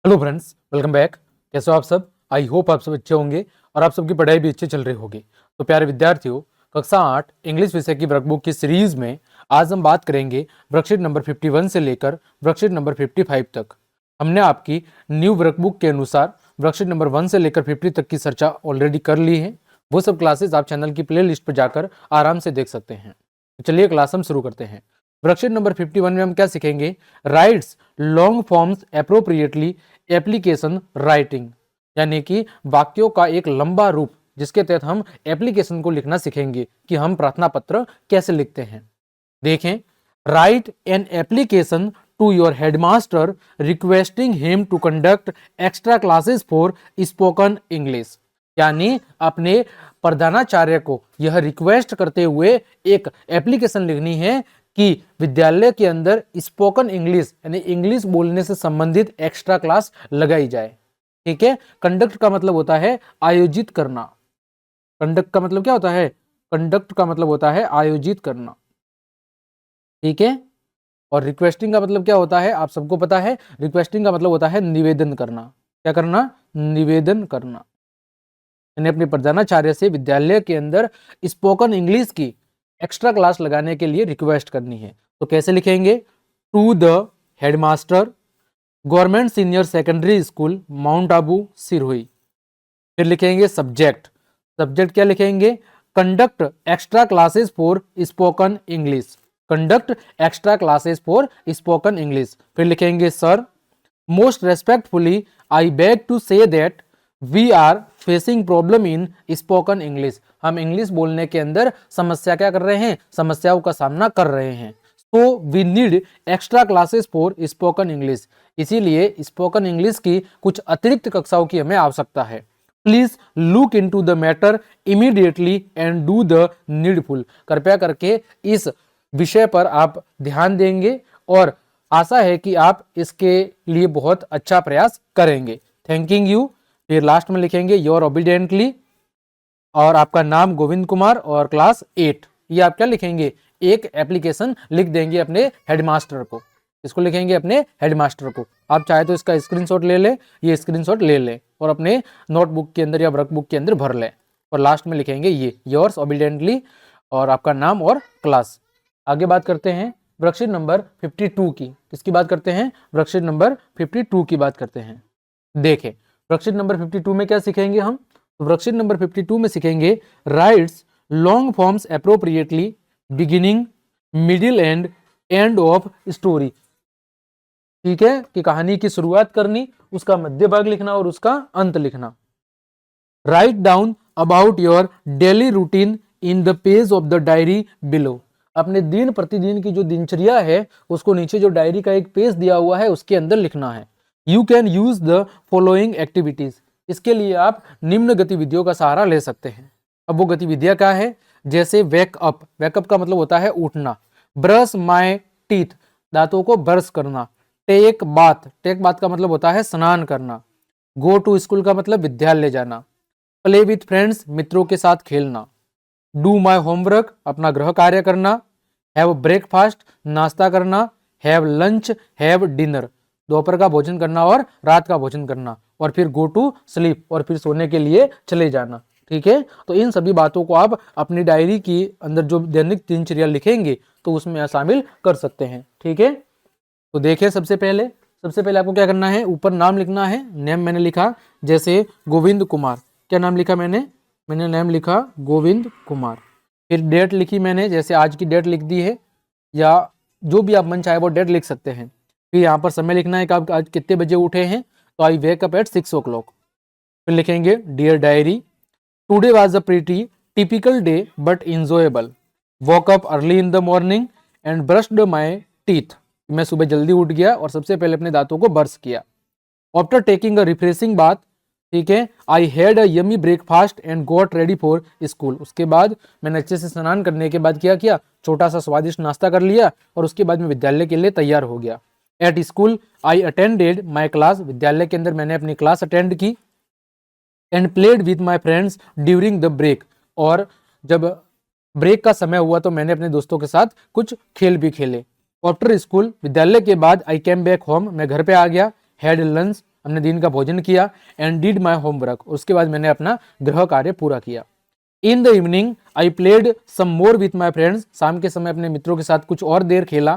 Hello friends, welcome back. कैसे हो आप सब? आई होप आप सब अच्छे होंगे और आप सबकी पढ़ाई भी अच्छी चल रही होगी। तो प्यारे विद्यार्थियों, कक्षा 8 इंग्लिश विषय की वर्कबुक की सीरीज में आज हम बात करेंगे वर्कशीट नंबर 51 से लेकर वर्कशीट नंबर 55 तक। हमने आपकी न्यू वर्कबुक के अनुसार वर्कशीट नंबर 1 से लेकर 50 तक की चर्चा ऑलरेडी कर ली है। वो सब क्लासेस आप चैनल की प्ले लिस्ट पर जाकर आराम से देख सकते हैं। चलिए क्लास हम शुरू करते हैं। वर्कशीट नंबर 51 में हम क्या सीखेंगे? Rights long forms appropriately application writing, यानी कि वाक्यों का एक लंबा रूप जिसके तहत हम एप्लीकेशन को लिखना सीखेंगे कि हम प्रार्थना पत्र कैसे लिखते हैं। देखें, write an application to your headmaster requesting him to conduct extra classes for spoken English, यानी अपने प्रधानाचार्य को यह रिक्वेस्ट करते हुए एक एप्लीकेशन लिखनी है कि विद्यालय के अंदर स्पोकन इंग्लिश यानी इंग्लिश बोलने से संबंधित एक्स्ट्रा क्लास लगाई जाए। ठीक है। कंडक्ट का मतलब होता है आयोजित करना। कंडक्ट का मतलब क्या होता है? कंडक्ट का मतलब होता है आयोजित करना। ठीक है। और रिक्वेस्टिंग का मतलब क्या होता है? आप सबको पता है, रिक्वेस्टिंग का मतलब होता है निवेदन करना। क्या करना? निवेदन करना। यानी अपने प्रधानाचार्य से विद्यालय के अंदर स्पोकन इंग्लिश की एक्स्ट्रा क्लास लगाने के लिए रिक्वेस्ट करनी है। तो कैसे लिखेंगे? To the headmaster, government senior secondary school, mount Abu, Sirohi. फिर लिखेंगे सब्जेक्ट। सब्जेक्ट क्या लिखेंगे? Conduct extra classes for spoken English. Conduct extra classes for spoken English. फिर लिखेंगे sir, most respectfully I beg to say that we are facing problem in spoken English. हम English बोलने के अंदर समस्या क्या कर रहे हैं? समस्याओं का सामना कर रहे हैं। तो we need extra classes for spoken English. इसीलिए स्पोकन इंग्लिश की कुछ अतिरिक्त कक्षाओं की हमें आवश्यकता है। Please look into the matter immediately and do the needful. कृपया करके इस विषय पर आप ध्यान देंगे और आशा है कि आप इसके लिए बहुत अच्छा प्रयास करेंगे। Thanking you. फिर लास्ट में लिखेंगे योर ओबीडियंटली और आपका नाम गोविंद कुमार और क्लास 8। ये आप क्या लिखेंगे? एक एप्लीकेशन लिख देंगे अपने हेडमास्टर को। इसको लिखेंगे अपने हेडमास्टर को। आप चाहे तो इसका स्क्रीनशॉट ले ले, ये स्क्रीनशॉट ले ले और अपने नोटबुक के अंदर या वर्कबुक के अंदर भर ले। और लास्ट में लिखेंगे ये योर्स ओबीडियंटली और आपका नाम और क्लास। आगे बात करते हैं वर्कशीट नंबर 52 की। किसकी बात करते हैं? वर्कशीट नंबर 52 की बात करते हैं। देखें, वर्कशीट नंबर 52 में क्या सीखेंगे हम? वर्कशीट नंबर 52 में सीखेंगे rights long forms appropriately beginning, middle and end of story. ठीक है, कि कहानी की शुरुआत करनी, उसका मध्य भाग लिखना और उसका अंत लिखना। Write down about your daily routine in the page of the diary below. अपने दिन प्रतिदिन की जो दिनचर्या है उसको नीचे जो डायरी का एक पेज दिया हुआ है उसके अंदर लिखना है। You can use the following activities. इसके लिए आप निम्न गतिविधियों का सहारा ले सकते हैं। अब वो गतिविधियां क्या है? जैसे वेकअप। वेकअप का मतलब होता है उठना। ब्रश माय टीथ, दांतों को ब्रश करना। टेक बाथ, टेक बाथ का मतलब होता है स्नान करना। गो टू स्कूल का मतलब विद्यालय जाना। प्ले विथ फ्रेंड्स, मित्रों के साथ खेलना। डू माई होमवर्क, अपना गृह कार्य करना। हैव ब्रेकफास्ट, नाश्ता करना। हैव लंच, हैव डिनर, दोपहर का भोजन करना और रात का भोजन करना। और फिर गो टू स्लीप, और फिर सोने के लिए चले जाना। ठीक है, तो इन सभी बातों को आप अपनी डायरी की अंदर जो दैनिक दिनचर्या लिखेंगे तो उसमें शामिल कर सकते हैं। ठीक है, तो देखिए सबसे पहले आपको क्या करना है? ऊपर नाम लिखना है। नेम मैंने लिखा जैसे गोविंद कुमार। क्या नाम लिखा मैंने नेम लिखा गोविंद कुमार। फिर डेट लिखी मैंने, जैसे आज की डेट लिख दी है या जो भी आप मन चाहे वो डेट लिख सकते हैं। फिर यहाँ पर समय लिखना है कि आप आज कितने बजे उठे हैं, तो आई वेक अप एट 6 o'clock। फिर लिखेंगे dear diary, today was a pretty typical day but enjoyable. Walk up early in the morning and brushed my teeth. मैं सुबह जल्दी उठ गया और सबसे पहले अपने दांतों को ब्रश किया। After taking a refreshing bath, ठीक है, I had a yummy breakfast and got ready for school. उसके बाद मैंने अच्छे से स्नान करने के बाद क्या किया? छोटा सा स्वादिष्ट नाश्ता कर लिया और उसके बाद मैं विद्यालय के लिए तैयार हो गया। At school I attended my class, विद्यालय के अंदर मैंने अपनी क्लास अटेंड की। And played with my friends during the break, और जब ब्रेक का समय हुआ तो मैंने अपने दोस्तों के साथ कुछ खेल भी खेले। आफ्टर स्कूल, विद्यालय के बाद आई केम बैक होम, मैं घर पे आ गया। हैड लंच, अपने दिन का भोजन किया, एंड डिड माई होमवर्क, उसके बाद मैंने अपना गृह कार्य पूरा किया। In the evening I played some more with my friends, शाम के समय अपने मित्रों के साथ कुछ और देर खेला।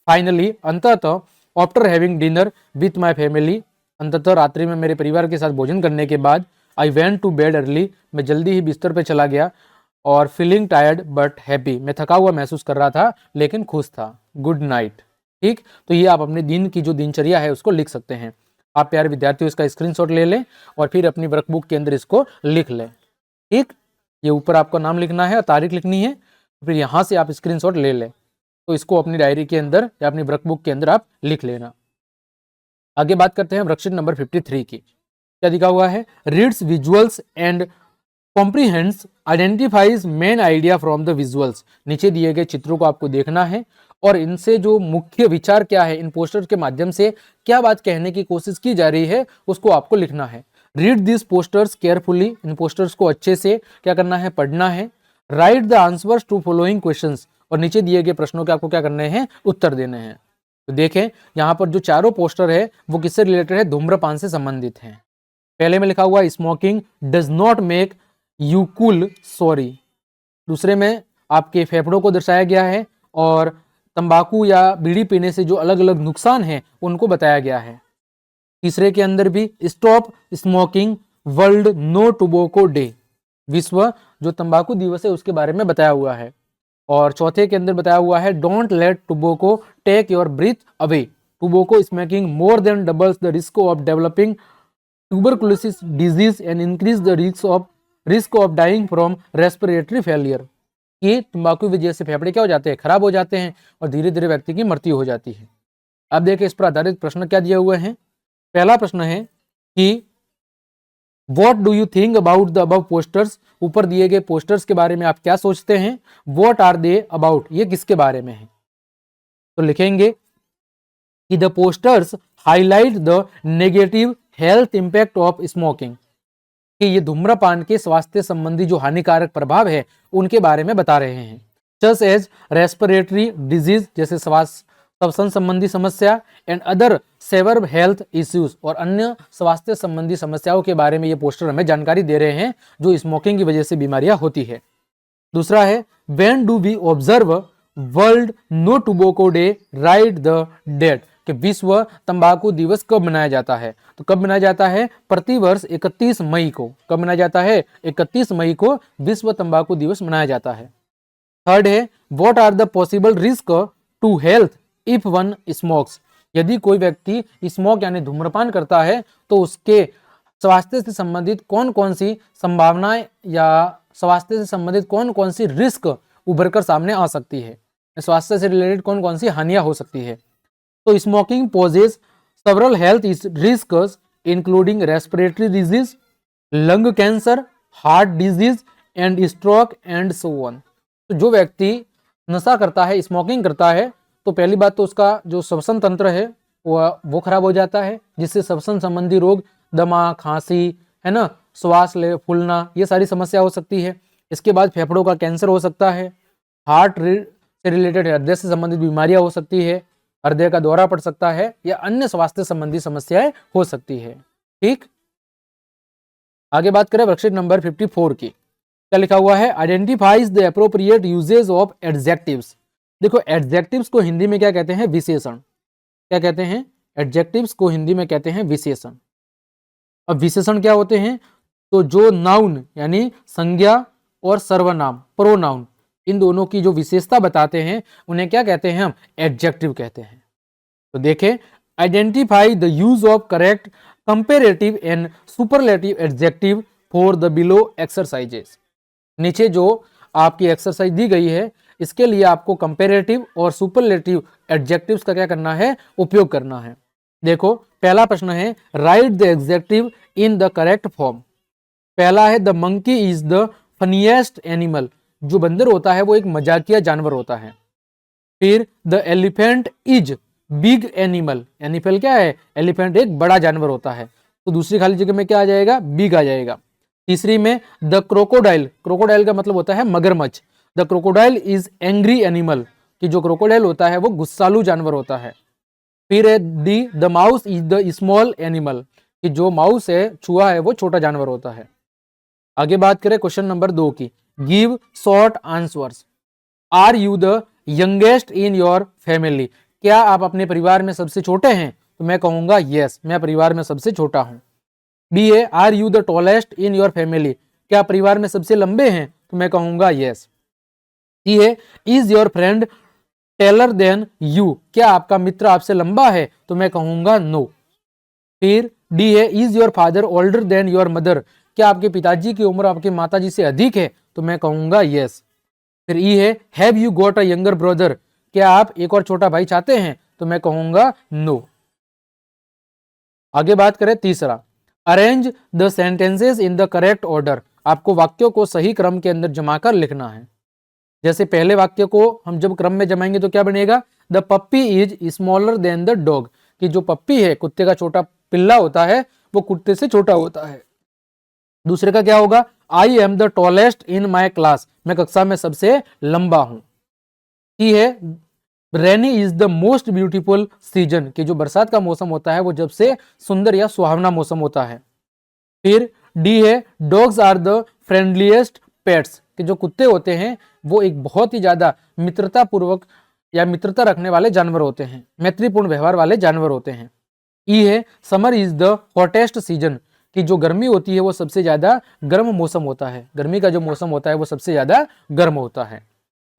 फाइनली, अंततः, after having dinner with my family, अंततः रात्रि में मेरे परिवार के साथ भोजन करने के बाद, I went to bed early, मैं जल्दी ही बिस्तर पर चला गया, और फीलिंग टायर्ड बट हैप्पी, मैं थका हुआ महसूस कर रहा था लेकिन खुश था। Good night. ठीक, तो ये आप अपने दिन की जो दिनचर्या है उसको लिख सकते हैं। आप प्यारे विद्यार्थियों इसका स्क्रीनशॉट ले लें और फिर अपनी वर्कबुक के अंदर इसको लिख लें। ठीक, ये ऊपर आपका नाम लिखना है और तारीख लिखनी है, फिर यहाँ से आप स्क्रीनशॉट ले लें, तो इसको अपनी डायरी के अंदर या अपनी वर्कबुक के अंदर आप लिख लेना। आगे बात करते हैं वर्कशीट नंबर 53 की। क्या दिखा हुआ है? Reads visuals and comprehends, identifies main idea from the visuals. नीचे दिए गए चित्रों को आपको देखना है और इनसे जो मुख्य विचार क्या है, इन पोस्टर के माध्यम से क्या बात कहने की कोशिश की जा रही है उसको आपको लिखना है। रीड दिस पोस्टर्स केयरफुली, इन पोस्टर्स को अच्छे से क्या करना है, पढ़ना है। Write the answers to following questions, और नीचे दिए गए प्रश्नों के आपको क्या करने हैं, उत्तर देने हैं। तो देखें यहाँ पर जो चारों पोस्टर है वो किससे रिलेटेड है, धूम्रपान से संबंधित हैं। पहले में लिखा हुआ smoking does not make you cool sorry, दूसरे में आपके फेफड़ों को दर्शाया गया है और तंबाकू या बीड़ी पीने से जो अलग अलग नुकसान हैं उनको बताया गया है। तीसरे के अंदर भी stop smoking world no tobacco day, विश्व जो तंबाकू दिवस है उसके बारे में बताया हुआ है। और चौथे के अंदर बताया हुआ है don't let tobacco take your breath away, tobacco smoking more than doubles the risk of developing tuberculosis disease and increase the risk of dying from respiratory failure. ये तंबाकू की वजह से फेफड़े क्या हो जाते हैं, खराब हो जाते हैं और धीरे धीरे व्यक्ति की मृत्यु हो जाती है। अब देखिए इस पर आधारित प्रश्न क्या दिए हुए हैं। पहला प्रश्न है कि what do you think about the above posters, ऊपर दिए गए पोस्टर्स के बारे में आप क्या सोचते हैं। व्हाट आर दे अबाउट, ये किसके बारे में है। तो लिखेंगे कि the posters highlight the negative health impact of smoking, कि ये धूम्रपान के स्वास्थ्य संबंधी जो हानिकारक प्रभाव है उनके बारे में बता रहे हैं। जस्ट एज रेस्पिरेटरी डिजीज, जैसे श्वसन संबंधी समस्या, and other severe health issues, और अन्य स्वास्थ्य संबंधी समस्याओं के बारे में ये पोस्टर हमें जानकारी दे रहे हैं जो स्मोकिंग की वजह से बीमारियां होती है। दूसरा है when do we observe world no tobacco day write the date, कि विश्व तंबाकू दिवस कब मनाया जाता है। तो कब मनाया जाता है, प्रतिवर्ष 31 मई को। कब मनाया जाता है, 31 मई को विश्व तंबाकू दिवस मनाया जाता है। थर्ड है what are the possible risk to health if one smokes, यदि कोई व्यक्ति स्मोक यानी धूम्रपान करता है तो उसके स्वास्थ्य से संबंधित कौन कौन सी संभावनाएं या स्वास्थ्य से संबंधित कौन कौन सी रिस्क उभर कर सामने आ सकती है, स्वास्थ्य से रिलेटेड कौन कौन सी हानियां हो सकती है। तो smoking poses several health risks including respiratory disease, lung cancer, heart disease and stroke and so on। तो जो व्यक्ति नशा करता है, स्मोकिंग करता है, तो पहली बात तो उसका जो श्वसन तंत्र है वो खराब हो जाता है, जिससे श्वसन संबंधी रोग, दमा, खांसी, है ना, श्वास ले फूलना, ये सारी समस्या हो सकती है। इसके बाद फेफड़ों का कैंसर हो सकता है, हार्ट से रिलेटेड हृदय से संबंधित बीमारियां हो सकती है, हृदय का दौरा पड़ सकता है या अन्य स्वास्थ्य संबंधी समस्याएं हो सकती है। ठीक, आगे बात करें वर्कशीट नंबर 54 की। क्या लिखा हुआ है, identifies the appropriate usages of adjectives. देखो एडजेक्टिव्स को हिंदी में क्या कहते हैं, विशेषण। क्या कहते हैं, एडजेक्टिव्स को हिंदी में कहते हैं विशेषण। अब विशेषण क्या होते हैं, तो जो नाउन यानी संज्ञा और सर्वनाम प्रोनाउन, इन दोनों की जो विशेषता बताते हैं उन्हें क्या कहते हैं, हम एडजेक्टिव कहते हैं। तो देखें, identify the use of correct comparative and superlative adjective for the below exercises. नीचे जो आपकी एक्सरसाइज दी गई है इसके लिए आपको कंपेरेटिव और सुपरलेटिव एडजेक्टिव्स का क्या करना है, उपयोग करना है। देखो पहला प्रश्न है write the adjective in the correct form. पहला है the monkey is the funniest animal, जो बंदर होता है वो एक मजाकिया जानवर होता है। फिर the elephant is big animal, animal क्या है, एलिफेंट एक बड़ा जानवर होता है, तो दूसरी खाली जगह में क्या आ जाएगा, बिग आ जाएगा। तीसरी में द क्रोकोडाइल, क्रोकोडाइल का मतलब होता है मगरमच्छ, the crocodile is angry animal, कि जो क्रोकोडाइल होता है वो गुस्सालू जानवर होता है। फिर है the mouse is the small animal, कि जो माउस है, चूहा है, वो छोटा जानवर होता है। आगे बात करें क्वेश्चन नंबर 2 की, give short answers. Are you the youngest in your family? क्या आप अपने परिवार में सबसे छोटे हैं? तो मैं कहूंगा यस, मैं परिवार में सबसे छोटा हूं। बी है, are you the tallest in your family? क्या परिवार में सबसे लंबे हैं? तो मैं कहूंगा यस। सी है, is your friend taller than you? क्या आपका मित्र आपसे लंबा है? तो मैं कहूंगा नो। फिर डी है, is your father older than your mother? क्या आपके पिताजी की उम्र आपके माताजी से अधिक है? तो मैं कहूंगा यस। फिर ई है, have you got a younger brother? क्या आप एक और छोटा भाई चाहते हैं? तो मैं कहूंगा नो। आगे बात करें तीसरा, arrange the sentences in the correct order. आपको वाक्यों को सही क्रम के अंदर जमाकर लिखना है। जैसे पहले वाक्य को हम जब क्रम में जमाएंगे तो क्या बनेगा, the puppy is smaller than the dog? कि जो पप्पी है, कुत्ते का छोटा पिल्ला होता है, वो कुत्ते से छोटा होता है। दूसरे का क्या होगा, I am the tallest in my class? मैं कक्षा में सबसे लंबा हूं। ही है, rainy is the most beautiful season? कि जो बरसात का मौसम होता है वो जब से सुंदर या सुहावना मौसम होता है। फिर डी है, डॉग्स आर द फ्रेंडलीएस्ट पेट्स? कि जो कुत्ते होते हैं वो एक बहुत ही ज्यादा मित्रता पूर्वक या मित्रता रखने वाले जानवर होते हैं, मैत्रीपूर्ण व्यवहार वाले जानवर होते हैं। ई है, summer is the hottest season? कि जो गर्मी होती है वो सबसे ज्यादा गर्म मौसम होता है, गर्मी का जो मौसम होता है वो सबसे ज्यादा गर्म होता है।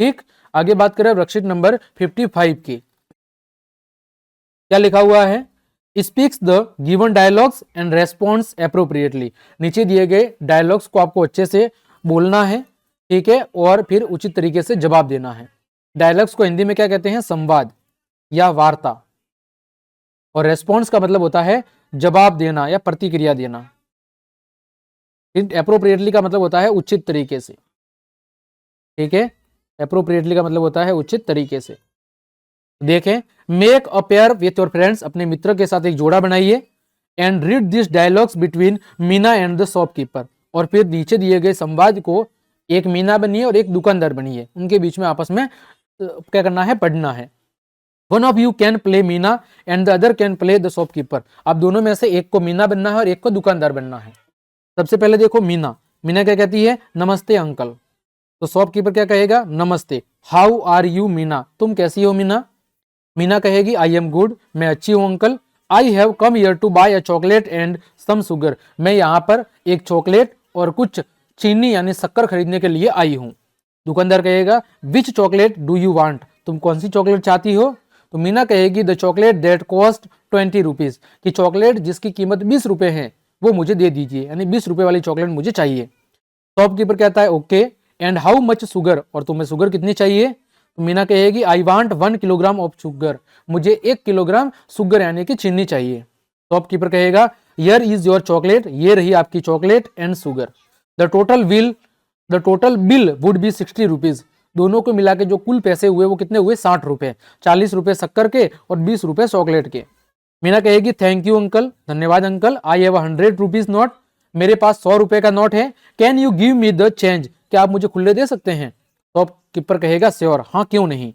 ठीक, आगे बात करें वर्कशीट नंबर 55 की। क्या लिखा हुआ है, speaks the given dialogues and response appropriately? नीचे दिए गए डायलॉग्स को आपको अच्छे से बोलना है, ठीक है, और फिर उचित तरीके से जवाब देना है। डायलॉग्स को हिंदी में क्या कहते हैं, संवाद या वार्ता, और रेस्पॉन्स का मतलब होता है जवाब देना या प्रतिक्रिया देना। एप्रोप्रिएटली का मतलब होता है उचित तरीके से, ठीक है, एप्रोप्रिएटली का मतलब होता है उचित तरीके से। देखें, make a pair with your friends? अपने मित्र के साथ एक जोड़ा बनाइए। And read this dialogues between Meena and the shopkeeper? और फिर नीचे दिए गए संवाद को एक मीना बनिए और एक दुकानदार बनिए, उनके बीच में आपस में क्या करना है, पढ़ना है। One of you can play Meena and the other can play the shopkeeper? आप दोनों में से एक को मीना बनना है और एक को दुकानदार बनना है। सबसे पहले देखो मीना, मीना क्या कहती है, नमस्ते अंकल। तो शॉपकीपर क्या कहेगा, नमस्ते। How are you Meena? तुम कैसी हो मीना? मीना कहेगी आई एम गुड, मैं अच्छी हूं uncle. I have come here to buy a chocolate and some sugar? मैं यहाँ पर एक चॉकलेट और कुछ चीनी यानी शक्कर खरीदने के लिए आई हूँ। दुकानदार कहेगा विच चॉकलेट डू यू वांट? तुम कौन सी चॉकलेट चाहती हो? तो मीना कहेगी the chocolate that cost 20 rupees? कि चॉकलेट जिसकी कीमत 20 रुपए है वो मुझे दे दीजिए, यानी 20 रुपए वाली चॉकलेट मुझे चाहिए। शॉपकीपर कहता है okay, and how much sugar? और तुम्हें शुगर कितनी चाहिए? तो मीना कहेगी I want 1 kilogram of sugar? मुझे 1 किलोग्राम शुगर यानी कि चीनी चाहिए। शॉपकीपर कहेगा हियर इज योर चॉकलेट? ये रही आपकी chocolate and sugar. The total bill would be 60 rupees? दोनों को मिला के जो कुल पैसे हुए वो कितने हुए, 60 रुपए। 40 रुपए शक्कर के और 20 रुपए चॉकलेट के। मीना कहेगी थैंक यू अंकल, धन्यवाद uncle. I have 100 rupees note? मेरे पास 100 रुपए का नोट है। Can you give me the change? क्या आप मुझे खुले दे सकते हैं? शॉपकीपर कहेगा श्योर, हाँ क्यों नहीं।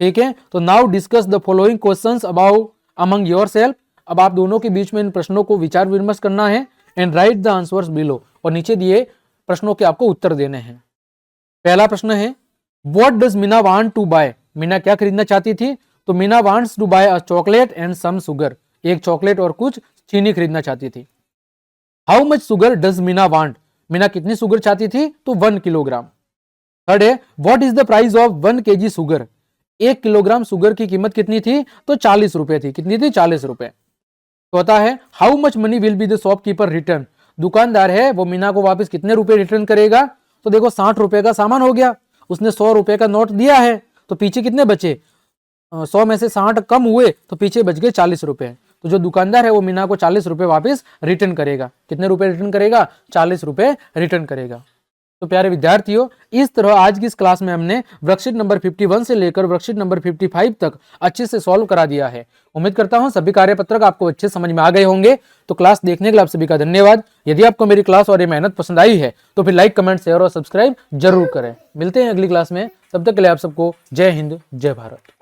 ठीक है, तो now discuss the following questions about among yourself? अब आप दोनों के बीच में इन प्रश्नों को विचार विमर्श करना है। And right the answers below? और नीचे दिए प्रश्नों के आपको उत्तर देने हैं। पहला प्रश्न है what does Meena want to buy? Meena क्या खरीदना चाहती थी? तो Meena wants to buy a chocolate and some sugar? एक चॉकलेट और कुछ चीनी खरीदना चाहती थी। How much sugar does Meena want? Meena कितनी शुगर चाहती थी? तो 1 किलोग्राम। थर्ड है what is the price of 1 kg sugar? 1 kilogram sugar की कीमत कितनी थी? तो 40 रुपए थी। कितनी थी? 40 रुपए। चौथा है how much money will be the shopkeeper return? दुकानदार है वो मीना को वापस कितने रुपए रिटर्न करेगा? तो देखो 60 रुपए का सामान हो गया, उसने 100 रुपए का नोट दिया है, तो पीछे कितने बचे? 100 में से 60 कम हुए तो पीछे बच गए 40 रुपए। तो जो दुकानदार है वो मीना को 40 रुपए वापस रिटर्न करेगा। कितने रुपए रिटर्न करेगा? 40 रुपए रिटर्न करेगा। तो प्यारे विद्यार्थियों, इस तरह आज की इस क्लास में हमने वर्कशीट नंबर 51 से लेकर वर्कशीट नंबर 55 तक अच्छे से सॉल्व करा दिया है। उम्मीद करता हूं सभी कार्यपत्रक आपको अच्छे समझ में आ गए होंगे। तो क्लास देखने के लिए आप सभी का धन्यवाद। यदि आपको मेरी क्लास और ये मेहनत पसंद आई है तो फिर लाइक, कमेंट, शेयर और सब्सक्राइब जरूर करें। मिलते हैं अगली क्लास में, तब तक के लिए आप सबको जय हिंद, जय भारत।